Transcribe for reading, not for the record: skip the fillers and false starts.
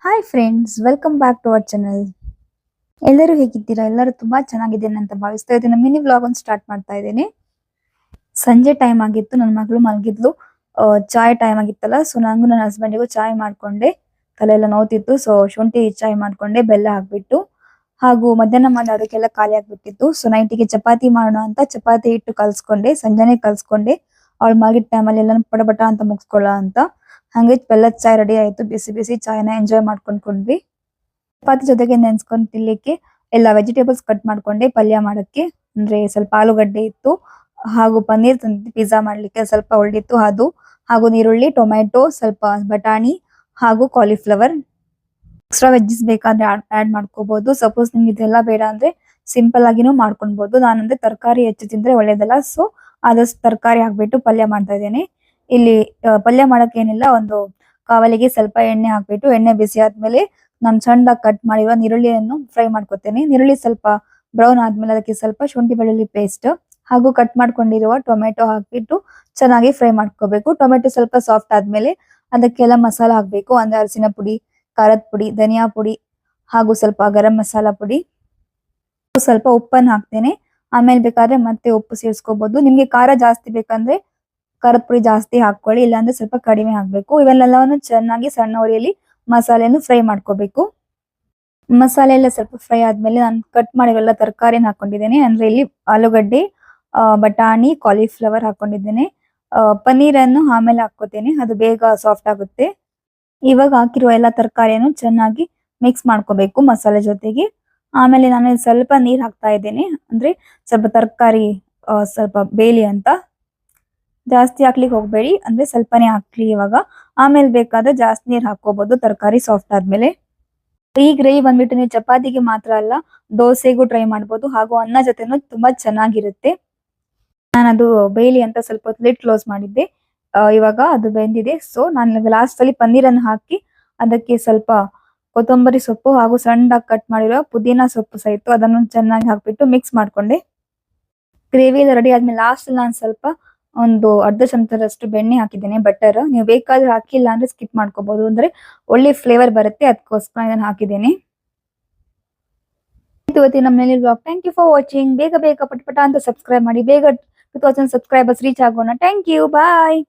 Hi friends, welcome back to our channel. ಎಲ್ಲರೂ ಹೇಗಿದ್ದೀರಾ? ಎಲ್ಲರೂ ತುಂಬಾ ಚೆನ್ನಾಗಿದ್ದೇನೆ ಅಂತ ಭಾವಿಸ್ತಾ ಇದ್ದೀನಿ. ಮಿನಿ ವ್ಲಾಗ್ ಒಂದು ಸ್ಟಾರ್ಟ್ ಮಾಡ್ತಾ ಇದ್ದೀನಿ. ಸಂಜೆ ಟೈಮ್ ಆಗಿತ್ತು, ನನ್ನ ಮಗಳು ಮಲಗಿದ್ಲು. ಚಾಯ್ ಟೈಮ್ ಆಗಿತ್ತಲ್ಲ, ಸೊ ನಂಗೂ ನನ್ನ ಹಸ್ಬೆಂಡಿಗೂ ಚಾಯ್ ಮಾಡ್ಕೊಂಡೆ. ತಲೆ ಎಲ್ಲ ನೋವ್ತಿತ್ತು, ಸೊ ಶುಂಠಿ ಚಾಯ್ ಮಾಡ್ಕೊಂಡೆ, ಬೆಲ್ಲ ಹಾಕ್ಬಿಟ್ಟು. ಹಾಗೂ ಮಧ್ಯಾಹ್ನ ಮಾಡಿ ಅದಕ್ಕೆಲ್ಲ ಖಾಲಿ ಆಗ್ಬಿಟ್ಟಿತ್ತು. ಸೊ ನೈಟಿಗೆ ಚಪಾತಿ ಮಾಡೋಣ ಅಂತ ಚಪಾತಿ ಹಿಟ್ಟು ಕಲ್ಸ್ಕೊಂಡೆ, ಸಂಜೆನೆ ಕಲ್ಸ್ಕೊಂಡೆ. ಅವಳು ಮಲಗಿದ ಟೈಮಲ್ಲಿ ಎಲ್ಲ ಪಟಪಟ ಅಂತ ಮುಗಿಸ್ಕೊಳ್ಳ ಅಂತ. ಹಂಗೆ ಬೆಲ್ಲದ ಚಾಯ್ ರೆಡಿ ಆಯ್ತು. ಬಿಸಿ ಬಿಸಿ ಚಾಯ್ನ ಎಂಜಾಯ್ ಮಾಡ್ಕೊಂಡ್ವಿ. ಚಪಾತಿ ಜೊತೆಗೆ ನೆನ್ಸ್ಕೊಂಡ್ ತಿನ್ಲಿಕ್ಕೆ ಎಲ್ಲ ವೆಜಿಟೇಬಲ್ಸ್ ಕಟ್ ಮಾಡ್ಕೊಂಡೆ ಪಲ್ಯ ಮಾಡಕ್ಕೆ. ಅಂದ್ರೆ ಸ್ವಲ್ಪ ಆಲೂಗಡ್ಡೆ ಇತ್ತು, ಹಾಗೂ ಪನ್ನೀರ್ ತಂದಿದ್ದೆ ಪಿಜ್ಜಾ ಮಾಡ್ಲಿಕ್ಕೆ, ಸ್ವಲ್ಪ ಉಳ್ದಿತ್ತು ಅದು. ಹಾಗೂ ನೀರುಳ್ಳಿ, ಟೊಮ್ಯಾಟೊ, ಸ್ವಲ್ಪ ಬಟಾಣಿ ಹಾಗೂ ಕಾಲಿಫ್ಲವರ್. ಎಕ್ಸ್ಟ್ರಾ ವೆಜ್ಜಸ್ ಬೇಕಾದ್ರೆ ಆಡ್ ಮಾಡ್ಕೋಬಹುದು. ಸಪೋಸ್ ನಿಮ್ಗೆ ಇದೆಲ್ಲ ಬೇಡ ಅಂದ್ರೆ ಸಿಂಪಲ್ ಆಗಿನೂ ಮಾಡ್ಕೊಬಹುದು. ನಾನಂದ್ರೆ ತರಕಾರಿ ಹೆಚ್ಚು ತಿಂದ್ರೆ ಒಳ್ಳೇದಲ್ಲ, ಸೊ ಆದಷ್ಟು ತರಕಾರಿ ಹಾಕ್ಬಿಟ್ಟು ಪಲ್ಯ ಮಾಡ್ತಾ ಇದ್ದೇನೆ. ಇಲ್ಲಿ ಪಲ್ಯ ಮಾಡಕ್ ಏನಿಲ್ಲ, ಒಂದು ಕಾವಲಿಗೆ ಸ್ವಲ್ಪ ಎಣ್ಣೆ ಹಾಕ್ಬಿಟ್ಟು, ಎಣ್ಣೆ ಬಿಸಿ ಆದ್ಮೇಲೆ ನಾನು ಸಣ್ಣದಾಗಿ ಕಟ್ ಮಾಡಿರುವ ನೀರುಳ್ಳಿಯನ್ನು ಫ್ರೈ ಮಾಡ್ಕೊತೇನೆ. ನೀರುಳ್ಳಿ ಸ್ವಲ್ಪ ಬ್ರೌನ್ ಆದ್ಮೇಲೆ ಅದಕ್ಕೆ ಸ್ವಲ್ಪ ಶುಂಠಿ ಬೆಳ್ಳುಳ್ಳಿ ಪೇಸ್ಟ್ ಹಾಗೂ ಕಟ್ ಮಾಡ್ಕೊಂಡಿರುವ ಟೊಮೆಟೊ ಹಾಕ್ಬಿಟ್ಟು ಚೆನ್ನಾಗಿ ಫ್ರೈ ಮಾಡ್ಕೋಬೇಕು. ಟೊಮೆಟೊ ಸ್ವಲ್ಪ ಸಾಫ್ಟ್ ಆದ್ಮೇಲೆ ಅದಕ್ಕೆಲ್ಲ ಮಸಾಲ ಹಾಕ್ಬೇಕು. ಅಂದ್ರೆ ಅರಿಶಿನ ಪುಡಿ, ಖಾರದ ಪುಡಿ, ಧನಿಯಾ ಪುಡಿ ಹಾಗೂ ಸ್ವಲ್ಪ ಗರಂ ಮಸಾಲಾ ಪುಡಿ, ಸ್ವಲ್ಪ ಉಪ್ಪನ್ನು ಹಾಕ್ತೇನೆ. ಆಮೇಲೆ ಬೇಕಾದ್ರೆ ಮತ್ತೆ ಉಪ್ಪು ಸೇರಿಸ್ಕೋಬಹುದು. ನಿಮ್ಗೆ ಖಾರ ಜಾಸ್ತಿ ಬೇಕಂದ್ರೆ ಖಾರದ ಪುಡಿ ಜಾಸ್ತಿ ಹಾಕೊಳ್ಳಿ, ಇಲ್ಲಾಂದ್ರೆ ಸ್ವಲ್ಪ ಕಡಿಮೆ ಹಾಕ್ಬೇಕು. ಇವೆಲ್ಲವನ್ನು ಚೆನ್ನಾಗಿ ಸಣ್ಣ ಉರಿಯಲ್ಲಿ ಮಸಾಲೆಯನ್ನು ಫ್ರೈ ಮಾಡ್ಕೋಬೇಕು. ಮಸಾಲೆ ಎಲ್ಲ ಸ್ವಲ್ಪ ಫ್ರೈ ಆದ್ಮೇಲೆ ನಾನು ಕಟ್ ಮಾಡಿವೆಲ್ಲ ತರಕಾರಿನ ಹಾಕೊಂಡಿದ್ದೇನೆ. ಅಂದ್ರೆ ಇಲ್ಲಿ ಆಲೂಗಡ್ಡೆ, ಬಟಾಣಿ, ಕಾಲಿಫ್ಲವರ್ ಹಾಕೊಂಡಿದ್ದೇನೆ. ಪನ್ನೀರನ್ನು ಆಮೇಲೆ ಹಾಕೋತೇನೆ, ಅದು ಬೇಗ ಸಾಫ್ಟ್ ಆಗುತ್ತೆ. ಇವಾಗ ಹಾಕಿರುವ ಎಲ್ಲ ತರಕಾರಿಯನ್ನು ಚೆನ್ನಾಗಿ ಮಿಕ್ಸ್ ಮಾಡ್ಕೋಬೇಕು ಮಸಾಲೆ ಜೊತೆಗೆ. ಆಮೇಲೆ ನಾನು ಸ್ವಲ್ಪ ನೀರ್ ಹಾಕ್ತಾ ಇದ್ದೇನೆ, ಅಂದ್ರೆ ಸ್ವಲ್ಪ ತರಕಾರಿ ಸ್ವಲ್ಪ ಬೇಲಿ ಅಂತ. ಜಾಸ್ತಿ ಹಾಕ್ಲಿಕ್ಕೆ ಹೋಗ್ಬೇಡಿ, ಅಂದ್ರೆ ಸ್ವಲ್ಪನೇ ಹಾಕ್ಲಿ ಇವಾಗ. ಆಮೇಲೆ ಬೇಕಾದ್ರೆ ಜಾಸ್ತಿ ನೀರ್ ಹಾಕೋಬಹುದು ತರಕಾರಿ ಸಾಫ್ಟ್ ಆದ್ಮೇಲೆ. ಈ ಗ್ರೇವಿ ಬಂದ್ಬಿಟ್ಟು ನೀವು ಚಪಾತಿಗೆ ಮಾತ್ರ ಅಲ್ಲ, ದೋಸೆಗೂ ಟ್ರೈ ಮಾಡ್ಬೋದು, ಹಾಗೂ ಅನ್ನ ಜೊತೆನೂ ತುಂಬಾ ಚೆನ್ನಾಗಿರುತ್ತೆ. ನಾನು ಅದು ಬೇಲಿ ಅಂತ ಸ್ವಲ್ಪ ಹೊತ್ತು ಲಿಡ್ ಕ್ಲೋಸ್ ಮಾಡಿದ್ದೆ. ಇವಾಗ ಅದು ಬೆಂದಿದೆ. ಸೊ ನಾನು ಲಾಸ್ಟ್ ಅಲ್ಲಿ ಪನ್ನೀರನ್ನು ಹಾಕಿ ಅದಕ್ಕೆ ಸ್ವಲ್ಪ ಕೊತ್ತಂಬರಿ ಸೊಪ್ಪು ಹಾಗೂ ಸಣ್ಣದಾಗಿ ಕಟ್ ಮಾಡಿರೋ ಪುದೀನಾ ಸೊಪ್ಪು ಸಹಿತ ಅದನ್ನು ಚೆನ್ನಾಗಿ ಹಾಕ್ಬಿಟ್ಟು ಮಿಕ್ಸ್ ಮಾಡ್ಕೊಂಡೆ. ಗ್ರೇವಿ ಎಲ್ಲ ರೆಡಿ ಆದ್ಮೇಲೆ ಲಾಸ್ಟ್ ನಾನು ಸ್ವಲ್ಪ ಒಂದು ಅರ್ಧ ಚಮಚದಷ್ಟು ಬೆಣ್ಣೆ ಹಾಕಿದ್ದೇನೆ, ಬಟರ್. ನೀವು ಬೇಕಾದ್ರೆ ಹಾಕಿಲ್ಲ ಅಂದ್ರೆ ಸ್ಕಿಪ್ ಮಾಡ್ಕೋಬಹುದು, ಅಂದ್ರೆ ಒಳ್ಳೆ ಫ್ಲೇವರ್ ಬರುತ್ತೆ, ಅದಕ್ಕೋಸ್ಕರ ಇದನ್ನು ಹಾಕಿದ್ದೇನೆ. ಇವತ್ತಿನ ನಮ್ಮ ಮನೇಲಿ blog. Thank you for watching. ಬೇಗ ಬೇಗ ಪಟಪಟ ಅಂತ ಸಬ್ಸ್ಕ್ರೈಬ್ ಮಾಡಿ, ಬೇಗ 2000 ಸಬ್ಸ್ಕ್ರೈಬರ್ಸ್ ರೀಚ್ ಆಗೋಣ. Thank you, bye.